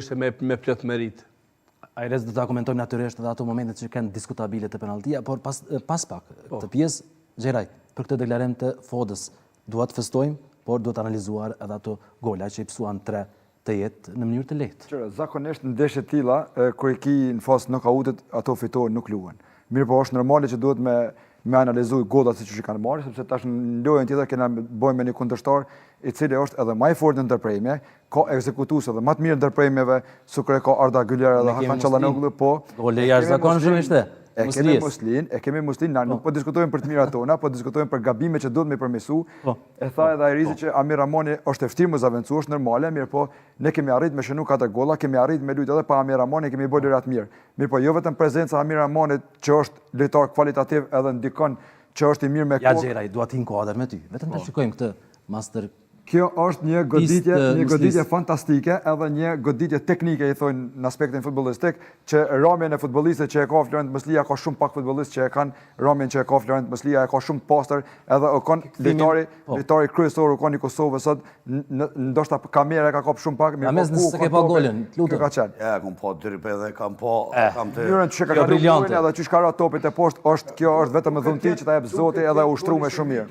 ishte me plot merit. Ajres do ta komentojmë natyrisht edhe ato momentet që kanë diskutabile të penaltia, por pas pak këtë pjesë, Gjeraj, për këtë deklarim të Fodës, duhet të festojmë, por duhet analizuar edhe ato gola që i psuan 3 të jetë në mënyrë të lehtë. Zakonisht në ndeshje të tilla, kur i ki në fazë nokautit, ato fitohen nuk luhen. Mirë po është normale që duhet me analizu gollat siç i kanë marrë, sepse tash në lojën tjetër kena bëjmë me një kundërshtar i cili është edhe më i fortë në ndërprerje, ka ekzekutues edhe më të mirë ndërprerjeve, sukur ka Arda Güler edhe Hakan Çalhanoğlu, po. Gole jashtëzakonshëm ishte. E kemi Muslin, na nuk po diskutojmë për të mirat tona, po diskutojmë për gabimet që duhet me përmirësu. E tha edhe Ajrizi që Amir Ramoni është e vërtetë mos avencu, është normale, mirë po ne kemi arrit me shënu 4 golla, kemi arrit me luajtë edhe pa Amir Ramoni, kemi bërë lëra të mirë. Mirë po jo vetëm prezenca e Amir Ramonit që është lojtar kvalitativ edhe ndikon që është i mirë me kokë. Ja Gjeraj, dua të inkuadër me ty. Vetëm ta shikojmë këtë master. Kjo është një goditje fantastike, edhe një goditje teknike, i thonë në aspektin futbollistik, që ramjen e futbollistit që e ka Florent Moslia ka shumë pak futbollistë që e kanë ramjen që e ka Florent Moslia, e ka shumë pastër, edhe o kanë lojtari kryesor u kanë i Kosovës sot, ndoshta kamera ka kap shumë pak, mirë po ku ke pa golën, lutem. Ja, kam pa drip edhe kam të mënyrën që ka kaluar edhe që shkara topit e poshtë është kjo është vetëm dhunti që ta jep Zoti edhe ushtruar me shumë mirë.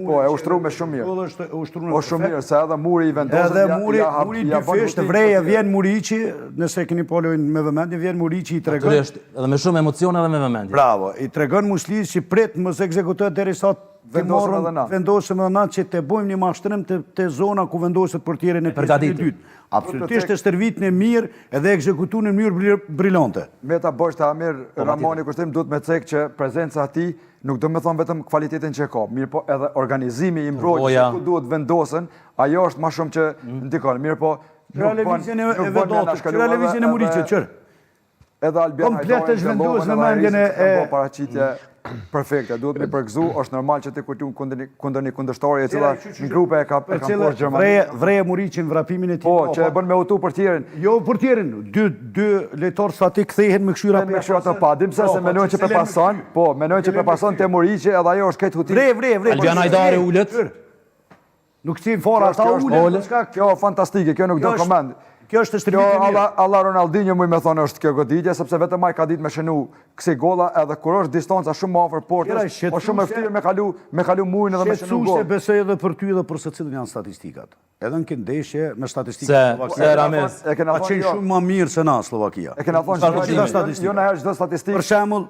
Po, e ushtruar me shumë mirë. Shumë mirë, se edhe muri i vendosën. Edhe muri dy fesht, vreje vjen Muriqi, nëse keni polojnë me vëmendje, vjen Muriqi i tregon. Edhe me shumë emocion edhe me vëmendje. Bravo, i tregon Muslis që prit mos ekzekutohet derisa vendosëm edhe na që të bojmë një mashtrim të zona ku vendoset portierin e pjesën e dytë. Absolutisht është stërvitën e mirë edhe ekzekutuar në mënyrë brillante. Me ta bësh të Amir Ramoni kushtim duhet me cek që prezenca e tij nuk do me thonë vetëm kvalitetin që e ka, mirë po edhe organizimi i mbrojtjes ku duhet vendosen, ajo është më shumë që ndikon. Mirë po qëra lëvizjen e vedotit, qëra lëvizjen e Muriqit, qërë. Edhe Albion komplet është vendos në mendjen e paraqitje perfekte, duhet me përgëzu, është normal që ti kur ti kundër një kundërshtari e cila në grupe e ka poshtë Gjermani. Vreje Muriqin vrapimin e tij. Po, që e bën me autu portierin. Jo portierin, dy lojtar stati kthehen me këshyra të pa. Dim se menojnë që pe pason, po, menojnë që pe pason te Muriqi, edhe ajo është këtë huti. Vre. Albion Hajdari ulet. Nuk cin fora ata ulet. Kjo fantastike, kjo nuk do koment. Kjo është stërvitje mirë. Allah Ronaldinho më thonë është kjo goditje, sepse vetëm ai ka ditë me shënu kësaj golla, edhe kur është distanca shumë më afër portës, po shumë e vështirë me kalu murin edhe me shënu gol. Se besoj edhe për ty edhe për secilin janë statistikat. Edhe në këtë ndeshje me Se statistikat Rames e kena qenë shumë më mirë se na Slovakia. E kena thonë jo na herë çdo statistikë. Për shembull